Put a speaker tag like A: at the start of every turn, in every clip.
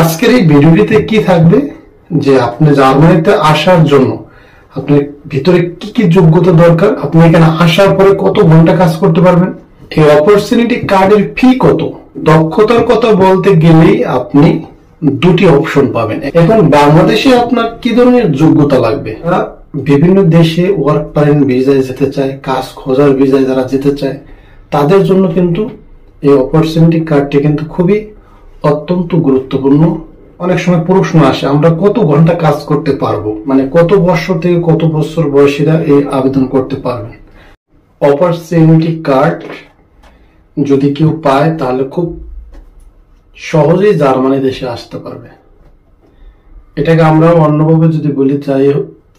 A: আজকের এই ভিডিওটিতে কি থাকবে যে আপনি জার্মানিতে আসার জন্য আপনার ভিতরে কি কি যোগ্যতা দরকার, আপনি এখানে আসার পরে কত ঘন্টা কাজ করতে পারবেন, এই অপরচুনিটি কার্ডের ফি কত। দক্ষতার কথা বলতে গেলেই আপনি দুটি অপশন পাবেন। এখন বাংলাদেশে আপনার কি ধরনের যোগ্যতা লাগবে, বিভিন্ন দেশে ওয়ার্ক পারমিট ভিসায় যেতে চায়, কাজ খোঁজার ভিসায় যারা যেতে চায় তাদের জন্য কিন্তু এই অপরচুনিটি কার্ডটি কিন্তু খুবই অত্যন্ত গুরুত্বপূর্ণ। অনেক সময় প্রশ্ন আসে আমরা কত ঘন্টা কাজ করতে পারবো, মানে কত বছর থেকে কত বছর বয়সীরা এই আবেদন করতে পারবেন। অপরচুনিটি কার্ড যদি কেউ পায় তাহলে খুব সহজেই জার্মানি দেশে আসতে পারবে। এটাকে আমরা অন্যভাবে যদি বলি চাই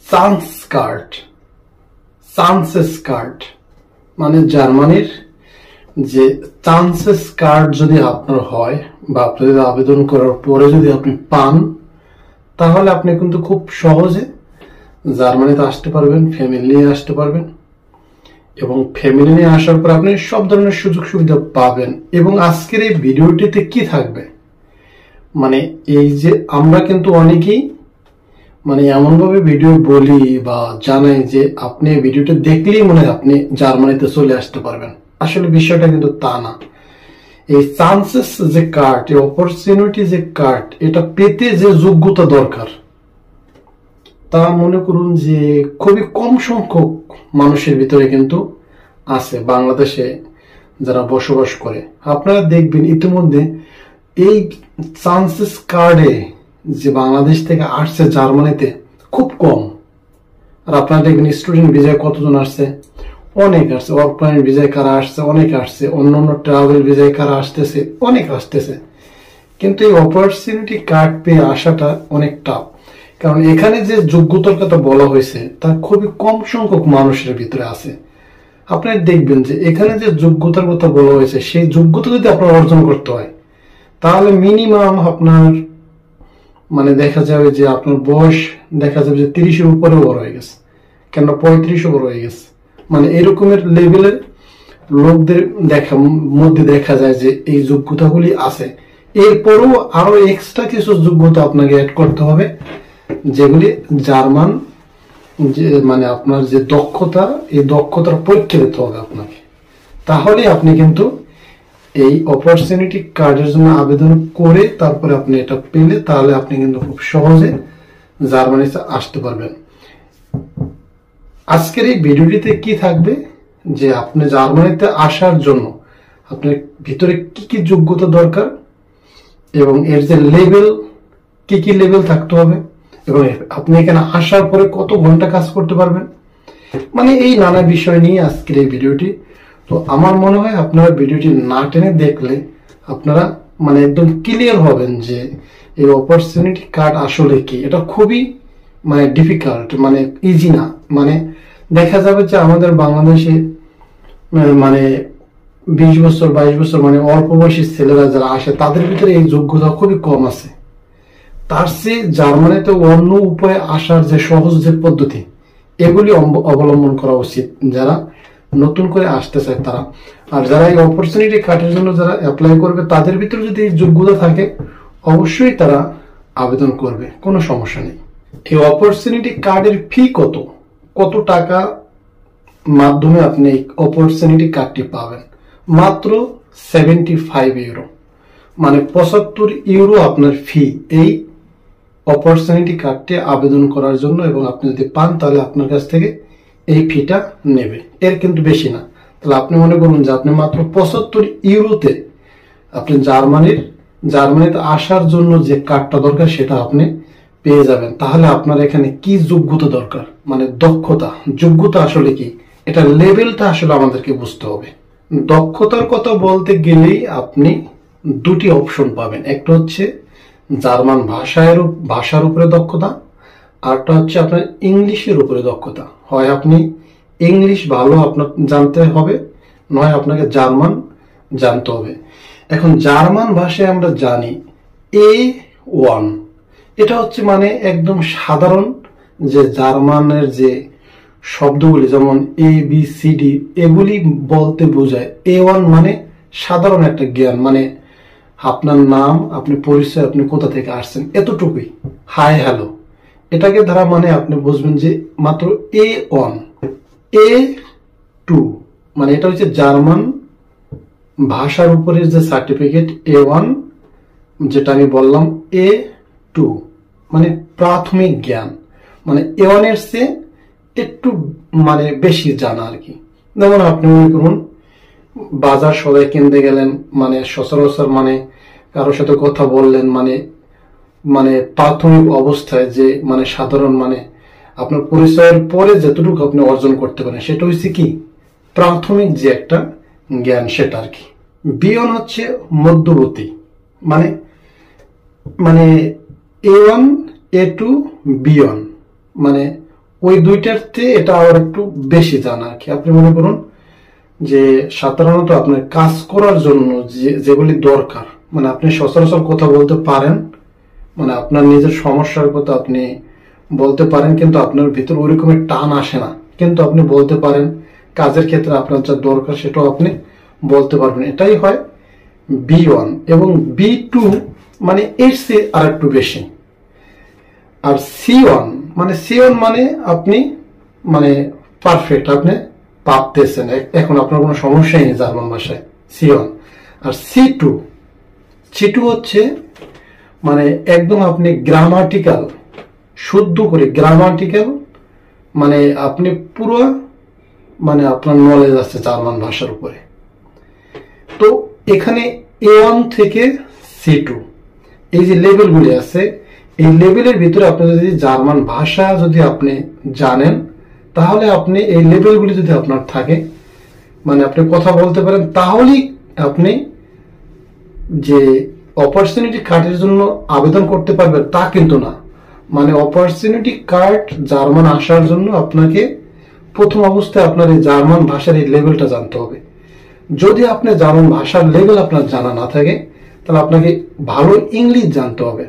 A: চান্স কার্ড, চান্সেস কার্ড, মানে জার্মানির যে চান্সেস কার্ড যদি আপনার হয় বা আপনি যদি আবেদন করার পরে যদি আপনি পান তাহলে আপনি কিন্তু খুব সহজে জার্মানিতে আসতে পারবেন, ফ্যামিলি নিয়ে আসতে পারবেন এবং ফ্যামিলি নিয়ে আসার পর আপনি সব ধরনের সুযোগ সুবিধা পাবেন। এবং আজকের এই ভিডিওটিতে কি থাকবে, মানে এই যে আমরা কিন্তু অনেকেই মানে এমনভাবে ভিডিও বলি বা জানাই যে আপনি ভিডিওটা দেখলেই মনে হয় আপনি জার্মানিতে চলে আসতে পারবেন। আসলে বিষয়টা কিন্তু তা না। এই চান্সেস যে কার্ড, এই অপরচুনিটি যে কার্ড, এটা পেতে যে যোগ্যতা দরকার তা মনে করুন যে খুবই কম সংখ্যক মানুষের ভিতরে কিন্তু আছে বাংলাদেশে যারা বসবাস করে। আপনারা দেখবেন ইতিমধ্যে এই চান্সেস কার্ডে যে বাংলাদেশ থেকে আসছে জার্মানিতে খুব কম। আর আপনারা দেখবেন স্টুডেন্ট ভিসায় কতজন আসছে, অনেক আসছে। ওয়ার্ক পারমিট ভিসায় কারা আসছে, অনেক আসছে। অন্যান্য ট্রাভেল ভিসায় কারা আসতেছে, অনেক আসতেছে। কিন্তু এই অপরচুনিটি কার্ড পেয়ে আসাটা অনেক টাফ, কারণ এখানে যে যোগ্যতার কথা বলা হয়েছে তা খুবই কম সংখ্যক মানুষের ভিতরে আছে। আপনারা দেখবেন যে এখানে যে যোগ্যতার কথা বলা হয়েছে সেই যোগ্যতা যদি আপনার অর্জন করতে হয় তাহলে মিনিমাম আপনার মানে দেখা যাবে যে আপনার বয়স দেখা যাবে যে 30-এর উপরে বড় হয়ে গেছে, কেন 35-ও বড় হয়ে গেছে। মানে এরকমের লেভেলের লোকদের মধ্যে দেখা যায় যে এই যোগ্যতাগুলি আছে। এরপরও আরো এক্সট্রা কিছু যোগ্যতা আপনাকে অ্যাড করতে হবে, যেগুলি জার্মান যে মানে আপনার যে দক্ষতা, এই দক্ষতার পরীক্ষা দিতে হবে আপনাকে। তাহলে আপনি কিন্তু এই অপরচুনিটি কার্ডের জন্য আবেদন করে তারপরে আপনি এটা পেলে তাহলে আপনি কিন্তু খুব সহজে জার্মানিতে আসতে পারবেন। আজকের এই ভিডিওটিতে কি থাকবে যে আপনি জার্মানিতে আসার জন্য আপনার ভিতরে কি কি যোগ্যতা দরকার এবং এর যে লেভেল, কি কি লেভেল থাকতে হবে এবং আপনি এখানে আসার পরে কত ঘন্টা কাজ করতে পারবেন, মানে এই নানা বিষয় নিয়ে আজকের এই ভিডিওটি। তো আমার মনে হয় আপনারা ভিডিওটি না টেনে দেখলে আপনারা মানে একদম ক্লিয়ার হবেন যে এই অপরচুনিটি কার্ড আসলে কি। এটা খুবই মানে ডিফিকাল্ট, মানে ইজি না। মানে দেখা যাবে যে আমাদের বাংলাদেশে মানে 20 বছর 22 বছর মানে অল্প বয়সী ছেলেরা যারা আসে তাদের ভিতরে এই যোগ্যতা খুবই কম আছে। তার চেয়ে জার্মানিতে অন্য উপায়ে আসার যে সহজ যে পদ্ধতি এগুলি অবলম্বন করা উচিত যারা নতুন করে আসতে চায় তারা। আর যারা এই অপরচুনিটি কার্ডের জন্য যারা অ্যাপ্লাই করবে তাদের ভিতরে যদি এই যোগ্যতা থাকে অবশ্যই তারা আবেদন করবে, কোনো সমস্যা নেই। এই অপরচুনিটি কার্ডের ফি কত, কত টাকা মাধ্যমে আপনি এই অপরচুনিটি কার্ডটি পাবেন? মাত্র 75 ইউরো, মানে 75 ইউরো আপনার ফি এই অপরচুনিটি কার্ডটি আবেদন করার জন্য। এবং আপনি যদি পান তাহলে আপনার কাছ থেকে এই ফিটা নেবে, এর কিন্তু বেশি না। তাহলে আপনি মনে করুন যে আপনি মাত্র 75 ইউরোতে আপনি জার্মানিতে আসার জন্য যে কার্ডটা দরকার সেটা আপনি পেয়ে যাবেন। তাহলে আপনার এখানে কি যোগ্যতা দরকার, মানে দক্ষতা, যোগ্যতা আসলে কি, এটা লেভেলটা আসলে আমাদেরকে বুঝতে হবে। দক্ষতার কথা বলতে গেলেই আপনি দুটি অপশন পাবেন, একটা হচ্ছে জার্মান ভাষার উপরে দক্ষতা, আরটা হচ্ছে আপনার ইংলিশের উপরে দক্ষতা। হয় আপনি ইংলিশ ভালো আপনার জানতে হবে, নয় আপনাকে জার্মান জানতে হবে। এখন জার্মান ভাষায় আমরা জানি A1, এটা হচ্ছে মানে একদম সাধারণ যে জার্মানের যে শব্দগুলি যেমন ABCD এগুলি বলতে বোঝায়। A1 মানে সাধারণ একটা জ্ঞান, মানে আপনার নাম, আপনি পরিচয়, আপনি কোথা থেকে আসছেন, এতটুকুই। হাই হ্যালো, এটাকে দ্বারা মানে আপনি বুঝবেন যে মাত্র A1 A2 মানে এটা হচ্ছে জার্মান ভাষার উপরে যে সার্টিফিকেট। A1 যেটা আমি বললাম, A2 মানে প্রাথমিক জ্ঞান, মানে A1 এর চেয়ে একটু মানে বেশি জানা আর কি। যেমন আপনি মনে করুন বাজার সদাই কিনতে গেলেন, মানে সচরাচর মানে কারোর সাথে কথা বললেন, মানে মানে প্রাথমিক অবস্থায় যে মানে সাধারণ মানে আপনার পরিচয়ের পরে যতটুকু আপনি অর্জন করতে পারেন সেটা হচ্ছে কি প্রাথমিক যে একটা জ্ঞান, সেটা আর কি। B1 হচ্ছে মধ্যবর্তী, মানে মানে A1 A2 B1 মানে ওই দুইটার চেয়ে এটা আবার একটু বেশি জানা আর কি। আপনি মনে করুন যে সাধারণত আপনার কাজ করার জন্য যেগুলি দরকার, মানে আপনি সচরাচর কথা বলতে পারেন, মানে আপনার নিজের সমস্যার কথা আপনি বলতে পারেন, কিন্তু আপনার ভিতর ওই রকমের টান আসে না, কিন্তু আপনি বলতে পারেন। কাজের ক্ষেত্রে আপনার যা দরকার সেটাও আপনি বলতে পারবেন, এটাই হয় B1। এবং B2 মানে এর চেয়ে আর একটু বেশি। আর C1 মানে আপনি মানে পারফেক্ট, আপনি পারতেছেন, এখন আপনার কোনো সমস্যাই নেই জার্মান ভাষায়, C1। আর C2 হচ্ছে মানে একদম আপনি গ্রামাটিক্যাল, শুদ্ধ করে গ্রামাটিক্যাল, মানে আপনি পুরো মানে আপনার নলেজ আছে জার্মান ভাষার উপরে। তো এখানে A1 থেকে C2 এই যে লেভেলগুলি আছে, এই লেভেলের ভিতরে আপনি যদি জার্মান ভাষা যদি আপনি জানেন, তাহলে আপনি এই লেভেলগুলি যদি আপনার থাকে, মানে আপনি কথা বলতে পারেন, তাহলেই আপনি যে অপরচুনিটি কার্ডের জন্য আবেদন করতে পারবেন তা কিন্তু না। মানে অপরচুনিটি কার্ড জার্মান আসার জন্য আপনাকে প্রথম অবস্থায় আপনার এই জার্মান ভাষার এই লেভেলটা জানতে হবে। যদি আপনি জার্মান ভাষার লেভেল আপনার জানা না থাকে, তাহলে আপনাকে ভালো ইংলিশ জানতে হবে।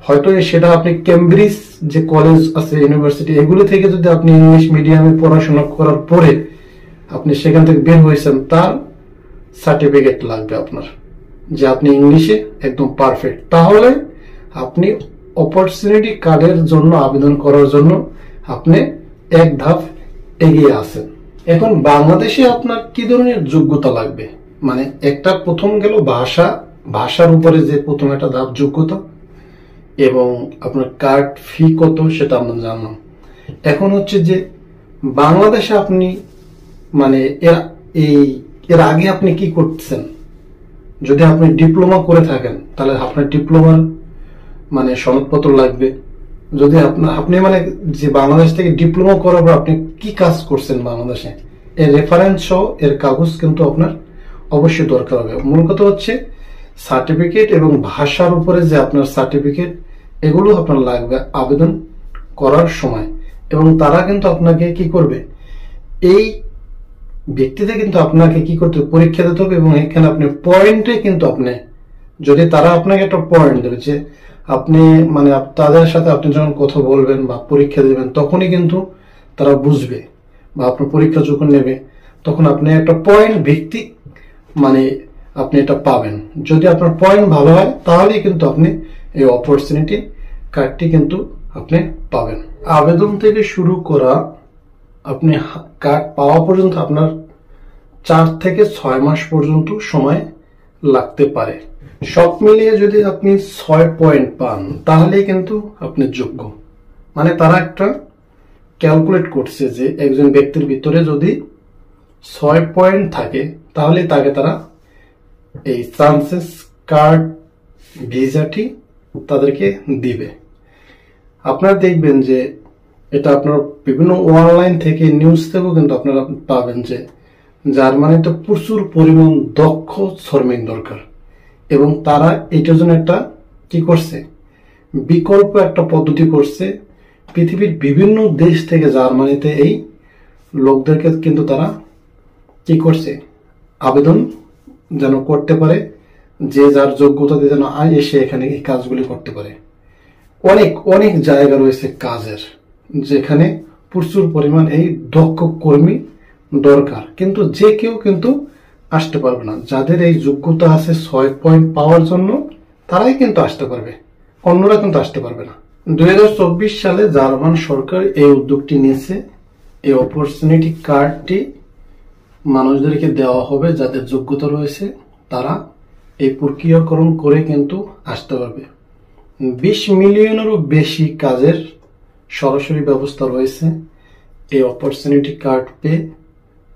A: হয়তো সেটা আপনি কেমব্রিজ যে কলেজ আছে, ইউনিভার্সিটি, এগুলো থেকে যদি আপনি ইংলিশ মিডিয়ামে পড়াশোনা করার পরে আপনি সেখান থেকে বের হয়েছেন, তার সার্টিফিকেট লাগবে আপনার যে আপনি ইংলিশে একদম পারফেক্ট। তাহলে আপনি অপরচুনিটি কার্ডের জন্য আবেদন করার জন্য আপনি এক ধাপ এগিয়ে আছেন। এখন বাংলাদেশে আপনার কি ধরনের যোগ্যতা লাগবে, মানে একটা প্রথম গেল ভাষার উপরে যে প্রথম একটা ধাপ যোগ্যতা, এবং আপনার কার্ড ফি কত সেটা আমরা জানলাম। এখন হচ্ছে যে বাংলাদেশে আপনি মানে এর আগে আপনি কি করতেছেন। যদি আপনি ডিপ্লোমা করে থাকেন তাহলে আপনার ডিপ্লোমার মানে সনদপত্র লাগবে। যদি আপনি মানে যে বাংলাদেশ থেকে ডিপ্লোমা করার পর আপনি কি কাজ করছেন বাংলাদেশে, এর রেফারেন্স সহ এর কাগজ কিন্তু আপনার অবশ্যই দরকার হবে। মূল কথা হচ্ছে সার্টিফিকেট এবং ভাষার উপরে যে আপনার সার্টিফিকেট, এগুলো আপনার লাগবে আবেদন করার সময়। এবং তারা কিন্তু আপনাকে কি করবে, এই ব্যক্তিতে কিন্তু আপনাকে কি করতে হবে, পরীক্ষা দিতে হবে। এবং এখানে আপনি পয়েন্টে কিন্তু আপনি যদি তারা আপনাকে একটা পয়েন্ট দেবে যে আপনি মানে তাদের সাথে আপনি যখন কথা বলবেন বা পরীক্ষা দেবেন, তখনই কিন্তু তারা বুঝবে, বা আপনার পরীক্ষা যখন নেবে তখন আপনি একটা পয়েন্ট ভিত্তিক মানে আপনি এটা পাবেন। যদি আপনার পয়েন্ট ভালো হয় তাহলেই কিন্তু আপনি এই অপরচুনিটি কার্ডটি কিন্তু আপনি পাবেন। আবেদন থেকে শুরু করা আপনি কার্ড পাওয়া পর্যন্ত আপনার 4 থেকে 6 মাস পর্যন্ত সময় লাগতে পারে। সব মিলিয়ে যদি আপনি 6 পয়েন্ট পান তাহলে কিন্তু আপনি যোগ্য। মানে তারা একটা ক্যালকুলেট করছে যে একজন ব্যক্তির ভিতরে যদি 6 পয়েন্ট থাকে তাহলে তাকে তারা এই চান্সেস কার্ড ভিসাটি তাদেরকে দিবে। আপনারা দেখবেন যে এটা আপনার বিভিন্ন অনলাইন থেকে নিউজ থেকেও কিন্তু আপনারা পাবেন যে জার্মানিতে প্রচুর পরিমাণ দক্ষ শ্রমিক দরকার, এবং তারা এটার জন্য একটা কি করছে, বিকল্প একটা পদ্ধতি করছে। পৃথিবীর বিভিন্ন দেশ থেকে জার্মানিতে এই লোকদেরকে কিন্তু তারা কি করছে, আবেদন যেন করতে পারে, যে যার যোগ্যতা দিয়ে যেন এসে এখানে এই কাজগুলি করতে পারে। অনেক অনেক জায়গা রয়েছে কাজের, যেখানে প্রচুর পরিমাণ এই দক্ষ কর্মী দরকার, কিন্তু যে কেউ কিন্তু আসতে পারবে না। যাদের এই যোগ্যতা আছে 6 পয়েন্ট পাওয়ার জন্য, তারাই কিন্তু আসতে পারবে, অন্যরা কিন্তু আসতে পারবে না। 2024 সালে জার্মান সরকার এই উদ্যোগটি নিয়েছে। এই অপরচুনিটি কার্ডটি মানুষদেরকে দেওয়া হবে, যাদের যোগ্যতা রয়েছে তারা এই প্রক্রিয়াকরণ করে কিন্তু আসতে পারবে। 20 মিলিয়নেরও বেশি কাজের সরাসরি ব্যবস্থা রয়েছে। এই অপরচুনিটি কার্ড পেয়ে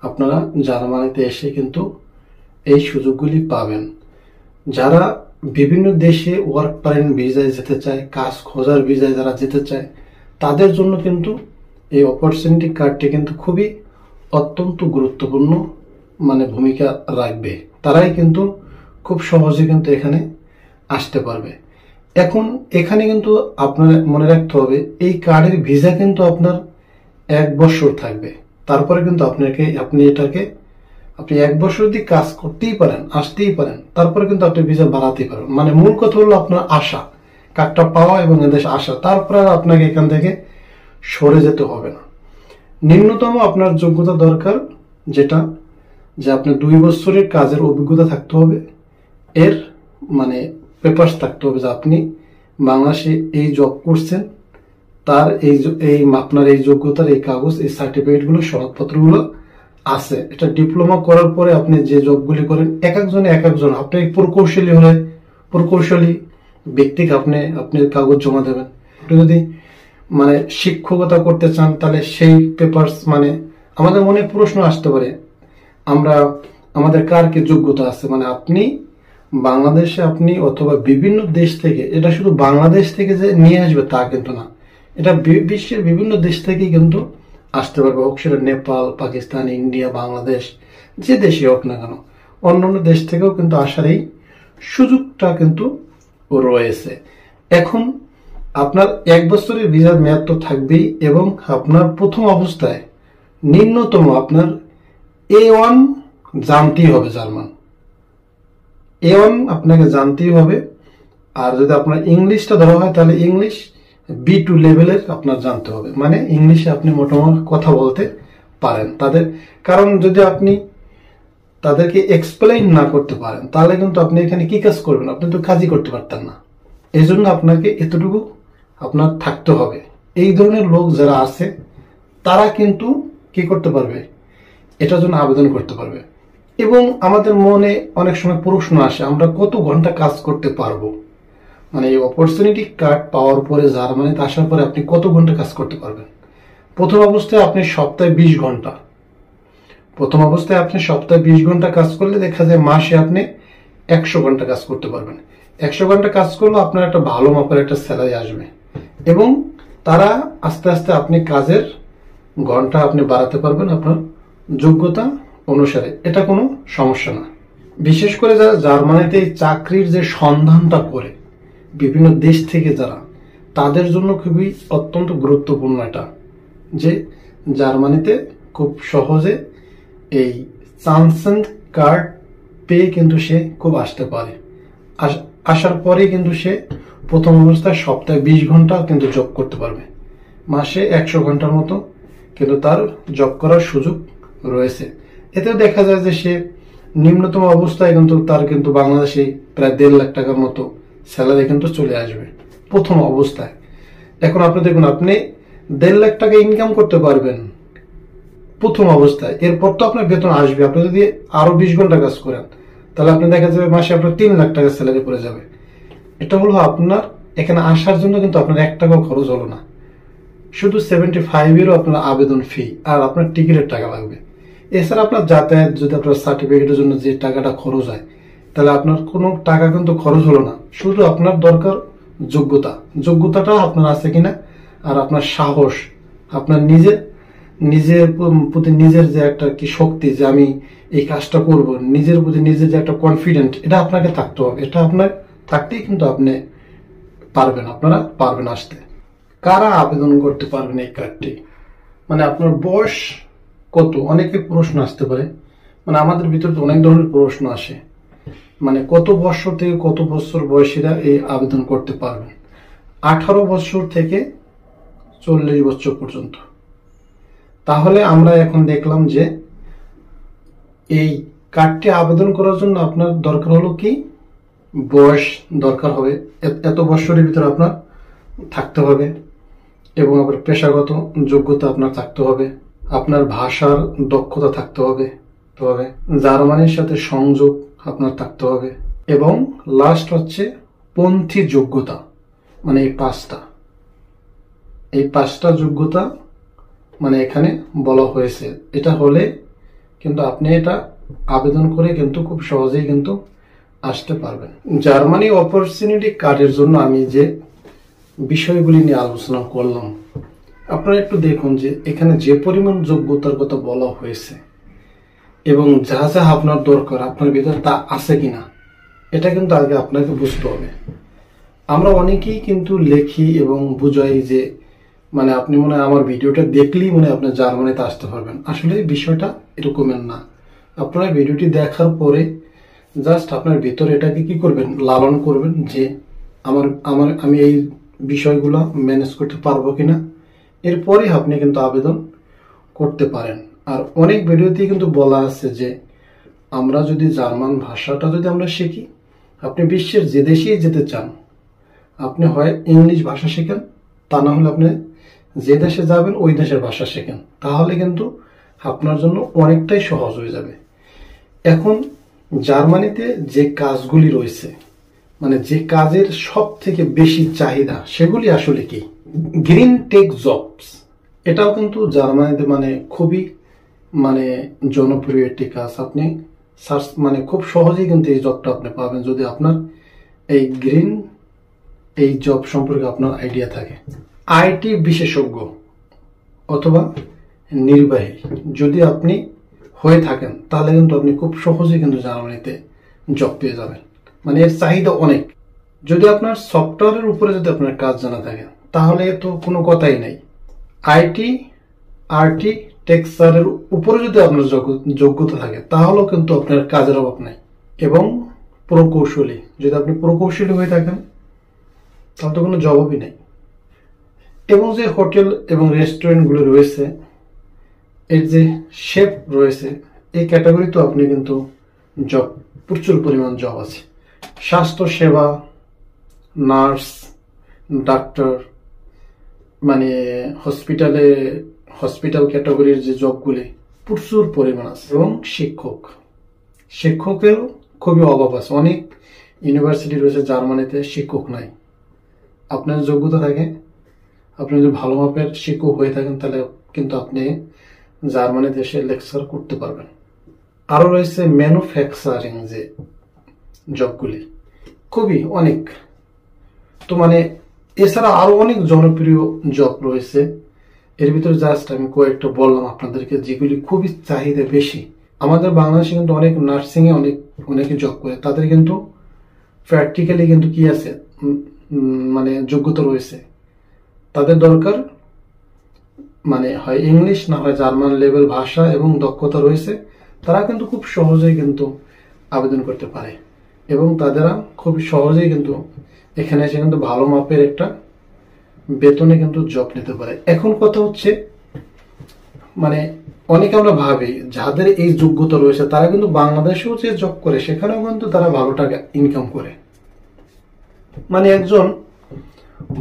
A: আপনারা জার্মানিতে এসে কিন্তু এই সুযোগগুলি পাবেন। যারা বিভিন্ন দেশে ওয়ার্ক পারমিট ভিসায় যেতে চায়, কাজ খোঁজার ভিসায় যারা যেতে চায়, তাদের জন্য কিন্তু এই অপরচুনিটি কার্ডটি কিন্তু খুবই অত্যন্ত গুরুত্বপূর্ণ ভূমিকা রাখবে। তারাই কিন্তু খুব সহজে কিন্তু এখানে আসতে পারবে। এখন এখানে কিন্তু আপনার মনে রাখতে হবে, এই কার্ডের ভিসা কিন্তু আপনার 1 বছর থাকবে। তারপরে কিন্তু আপনি 1 বছর যদি কাজ করতেই পারেন, আসতেই পারেন, তারপরে কিন্তু আপনি ভিসা বাড়াতেই পারেন। মূল কথা হলো আপনার আশা, কার্ডটা পাওয়া এবং এদেশে আসা, তারপরে আপনাকে এখান থেকে সরে যেতে হবে না। নিম্নতম আপনার যোগ্যতা দরকার যেটা, যে আপনি 2 বছরের কাজের অভিজ্ঞতা থাকতে হবে। এর পেপারস থাকতে হবে যে আপনি বাংলাদেশে এই জব করছেন, তার আপনার এই যোগ্যতার এই কাগজ, এই সার্টিফিকেটগুলো, সনদপত্রগুলো আছে। এটা ডিপ্লোমা করার পরে আপনি যে জবগুলি করেন, এক একজন আপনি প্রকৌশলী হলে প্রকৌশলী ব্যক্তিকে আপনি কাগজ জমা দেবেন। আপনি যদি শিক্ষকতা করতে চান, তাহলে সেই পেপারস আমাদের মনে প্রশ্ন আসতে পারে, আমাদের কার কি যোগ্যতা আছে। আপনি বাংলাদেশে আপনি অথবা বিভিন্ন দেশ থেকে, এটা শুধু বাংলাদেশ থেকে যে নিয়ে আসবে তা কিন্তু না, এটা বিশ্বের বিভিন্ন দেশ থেকেই কিন্তু আসতে পারবে। হোক সেটা নেপাল, পাকিস্তান, ইন্ডিয়া, বাংলাদেশ, যে দেশই হোক না কেন, অন্যান্য দেশ থেকেও কিন্তু আসার এই সুযোগটা কিন্তু রয়েছে। এখন আপনার 1 বছরের ভিসার মেয়াদ তো থাকবেই, এবং আপনার প্রথম অবস্থায় নিম্নতম আপনার A1 জানতেই হবে। জার্মান A1 আপনাকে জানতেই হবে। আর যদি আপনার ইংলিশটা ধরা হয়, তাহলে ইংলিশ B2 লেভেলের আপনার জানতে হবে। ইংলিশে আপনি মোটামুটি কথা বলতে পারেন কারণ যদি আপনি তাদেরকে এক্সপ্লেইন না করতে পারেন, তাহলে কিন্তু আপনি এখানে কি কাজ করবেন, আপনি তো কাজই করতে পারতেন না। এই জন্য আপনাকে এতটুকু আপনার থাকতে হবে। এই ধরনের লোক যারা আছে, তারা কিন্তু কি করতে পারবে, এটার জন্য আবেদন করতে পারবে। এবং আমাদের মনে অনেক সময় প্রশ্ন আসে, আমরা কত ঘন্টা কাজ করতে পারবো। এই অপরচুনিটি কার্ড পাওয়ার পরে, জার্মানিতে আসার পরে আপনি কত ঘন্টা কাজ করতে পারবেন। প্রথম অবস্থায় আপনি সপ্তাহে 20 ঘন্টা, সপ্তাহে 20 ঘন্টা কাজ করলে দেখা যায় মাসে আপনি 100 ঘন্টা কাজ করতে পারবেন। 100 ঘন্টা কাজ করলে আপনার একটা ভালো মাপের একটা স্যালারি আসবে, এবং তারা আস্তে আস্তে আপনি কাজের ঘন্টা আপনি বাড়াতে পারবেন আপনার যোগ্যতা অনুসারে। এটা কোনো সমস্যা না। বিশেষ করে যারা জার্মানিতে চাকরির যে সন্ধানটা করে বিভিন্ন দেশ থেকে যারা, তাদের জন্য খুবই অত্যন্ত গুরুত্বপূর্ণ এটা, যে জার্মানিতে খুব সহজে এই চান্সেন কার্ড পেয়ে কিন্তু সে খুব আসতে পারে। আসার পরে কিন্তু সে প্রথম অবস্থায় সপ্তাহে 20 ঘন্টা কিন্তু জব করতে পারবে, মাসে 100 ঘন্টার মতো কিন্তু তার জব করার সুযোগ রয়েছে। এতেও দেখা যায় যে সে নিম্নতম অবস্থায় কিন্তু তার কিন্তু বাংলাদেশে প্রায় 1.5 লাখ টাকার মতো স্যালারি কিন্তু চলে আসবে প্রথম অবস্থায়। এখন আপনি দেখুন, আপনি 1.5 লাখ টাকা ইনকাম করতে পারবেন প্রথম অবস্থায়, এরপর তো আপনার বেতন আসবে। আপনি যদি আরো 20 ঘন্টা কাজ করেন, তাহলে আপনি দেখা যাবে মাসে আপনার 3 লাখ টাকা স্যালারি পড়ে যাবে। এটা হলো আপনার এখানে আসার জন্য কিন্তু আপনার 1 টাকাও খরচ হলো না, শুধু 75 আপনার আবেদন ফি আর আপনার টিকিটের টাকা লাগবে। এছাড়া আপনার যাতায়াত, যদি আপনার সার্টিফিকেটের জন্য যে টাকাটা খরচ হয়, তাহলে আপনার কোনো টাকা কিন্তু খরচ হলো না। শুধু আপনার দরকার যোগ্যতাটা আপনার আছে কিনা, আর আপনার সাহস, আপনার নিজের প্রতি নিজের যে একটা কি শক্তি, যে আমি এই কাজটা করব, নিজের প্রতি নিজের যে একটা কনফিডেন্ট, এটা আপনাকে থাকতে হবে। এটা আপনার থাকতেই কিন্তু আপনি আপনারা পারবেন আসতে। কারা আবেদন করতে পারবেন এই কার্ডটি, আপনার বয়স কত, অনেকে প্রশ্ন আসতে পারে। আমাদের ভিতরে অনেক ধরনের প্রশ্ন আসে, কত বছর থেকে কত বছর বয়সীরা এই আবেদন করতে পারবেন। 18 বছর থেকে 40 বছর পর্যন্ত। তাহলে আমরা এখন দেখলাম যে এই কার্ডটি আবেদন করার জন্য আপনার দরকার হলো কি, বয়স দরকার হবে, এত বছরের ভিতরে আপনার থাকতে হবে, এবং আপনার পেশাগত যোগ্যতা আপনার থাকতে হবে, আপনার ভাষার দক্ষতা থাকতে হবে, জার্মানির সাথে সংযোগ আপনার থাকতে হবে, এবং লাস্ট হচ্ছে পন্থী যোগ্যতা। মানে এই পাঁচটা যোগ্যতা মানে এখানে বলা হয়েছে। এটা হলে কিন্তু আপনি এটা আবেদন করে কিন্তু খুব সহজেই কিন্তু আসতে পারবেন। জার্মানি অপরচুনিটি কার্ডের জন্য আমি যে বিষয়গুলি নিয়ে আলোচনা করলাম, আপনারা একটু দেখুন যে এখানে যে পরিমাণ যোগ্যতার কথা বলা হয়েছে এবং যা যা আপনার দরকার আপনার ভিতরে তা আছে কিনা, এটা কিন্তু আগে আপনাকে বুঝতে হবে। আমরা অনেকেই কিন্তু লেখি এবং বুঝাই যে মানে আপনি মনে হয় আমার ভিডিওটা দেখলেই মনে হয় আপনি জার্মানিতে আসতে পারবেন। আসলে বিষয়টা এরকমের না। আপনারা ভিডিওটি দেখার পরে জাস্ট আপনার ভিতরে এটাকে কি করবেন, লালন করবেন যে আমি এই বিষয়গুলো ম্যানেজ করতে পারবো কিনা, এরপরে আপনি কিন্তু আবেদন করতে পারেন। আর অনেক ভিডিওতেই কিন্তু বলা আছে যে আমরা যদি জার্মান ভাষাটা যদি আমরা শিখি, আপনি বিশ্বের যে দেশেই যেতে চান আপনি হয় ইংলিশ ভাষা শেখেন, তা না হলে আপনি যে দেশে যাবেন ওই দেশের ভাষা শেখেন, তাহলে কিন্তু আপনার জন্য অনেকটাই সহজ হয়ে যাবে। এখন জার্মানিতে যে কাজগুলি রয়েছে, মানে যে কাজের সব থেকে বেশি চাহিদা, সেগুলি আসলে কি, গ্রিন টেক জবস। এটাও কিন্তু জার্মানিতে মানে খুবই মানে জনপ্রিয় একটি কাজ। আপনি সার্চ মানে খুব সহজেই কিন্তু এই জবটা আপনি পাবেন যদি আপনার এই জব সম্পর্কে আপনার আইডিয়া থাকে। আইটি বিশেষজ্ঞ অথবা নির্বাহী যদি আপনি হয়ে থাকেন, তাহলে কিন্তু আপনি খুব সহজেই কিন্তু জার্মানিতে জব পেয়ে যাবেন। মানে এর চাহিদা অনেক। যদি আপনার সফটওয়্যারের উপরে যদি আপনার কাজ জানা থাকে, তাহলে তো কোনো কথাই নাই। আরটি টেক্সারের উপরে যদি আপনার যোগ্যতা থাকে, তাহলেও কিন্তু আপনার কাজের অভাব নাই। এবং প্রকৌশলী, যদি আপনি প্রকৌশলী হয়ে থাকেন, তাহলে তো কোনো জবাবই নেই। এবং যে হোটেল এবং রেস্টুরেন্টগুলো রয়েছে, এর যে শেফ রয়েছে, এই ক্যাটাগরিতে আপনি কিন্তু জব, প্রচুর পরিমাণ জব আছে। স্বাস্থ্য সেবা, নার্স, ডাক্তার, মানে হসপিটাল ক্যাটাগরির যে জবগুলি প্রচুর পরিমাণ আছে। এবং শিক্ষকের খুবই অভাব আছে। অনেক ইউনিভার্সিটি রয়েছে জার্মানিতে, শিক্ষক নাই। আপনার যোগ্যতা থাকে, আপনি যদি ভালো মাপের শিক্ষক হয়ে থাকেন, তাহলে কিন্তু আপনি জার্মানি দেশে লেকচার করতে পারবেন। আরো রয়েছে ম্যানুফ্যাকচারিং যে জবগুলি, খুবই অনেক। তো মানে এছাড়া আরো অনেক জনপ্রিয় জব রয়েছে। এর ভিতরে জাস্ট আমি কয়েকটা বললাম আপনাদেরকে, যেগুলি খুবই চাহিদা বেশি। আমাদের বাংলাদেশে কিন্তু অনেক নার্সিং এ অনেকে জব করে, তাদের কিন্তু প্র্যাকটিক্যালি কিন্তু কি আছে, মানে যোগ্যতা রয়েছে। তাদের দরকার মানে হয় ইংলিশ না হয় জার্মান লেভেল ভাষা এবং দক্ষতা রয়েছে। তারা কিন্তু খুব সহজেই কিন্তু আবেদন করতে পারে এবং তারা খুব সহজেই কিন্তু এখানে এসে কিন্তু ভালো মাপের একটা বেতনে কিন্তু জব নিতে পারে। এখন কথা হচ্ছে, মানে অনেকে আমরা ভাবি যাদের এই যোগ্যতা রয়েছে তারা কিন্তু বাংলাদেশেও যে জব করে সেখানেও কিন্তু তারা ভালো টাকা ইনকাম করে। মানে একজন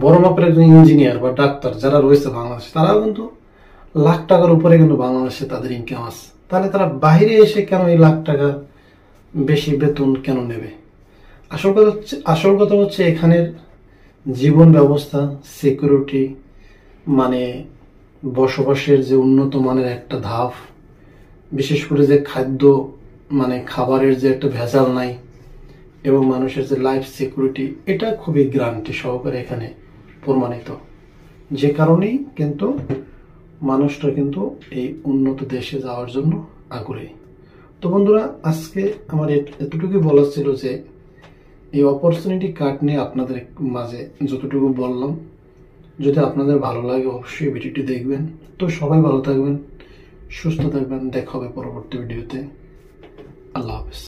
A: বড় মাপের একজন ইঞ্জিনিয়ার বা ডাক্তার যারা রয়েছে বাংলাদেশে, তারাও কিন্তু লাখ টাকার উপরে কিন্তু বাংলাদেশে তাদের ইনকাম আছে। তাহলে তারা বাইরে এসে কেন এই লাখ টাকা বেশি বেতন কেন নেবে? আসল কথা হচ্ছে এখানের জীবন ব্যবস্থা, সিকিউরিটি, মানে বসবাসের যে উন্নত মানের একটা ধাপ, বিশেষ করে যে খাদ্য, মানে খাবারের যে একটা ভেজাল নাই, এবং মানুষের যে লাইফ সিকিউরিটি, এটা খুবই গ্যারান্টি সহকারে এখানে প্রমাণিত। যে কারণেই কিন্তু মানুষটা কিন্তু এই উন্নত দেশে যাওয়ার জন্য আগ্রহী। তো বন্ধুরা, আজকে আমার এতটুকুই বলার ছিল যে এই অপরচুনিটি কার্ড নিয়ে আপনাদের মাঝে যতটুকু বললাম, যদি আপনাদের ভালো লাগে অবশ্যই ভিডিওটি দেখবেন। তো সবাই ভালো থাকবেন, সুস্থ থাকবেন, দেখা হবে পরবর্তী ভিডিওতে। আল্লাহ হাফেজ।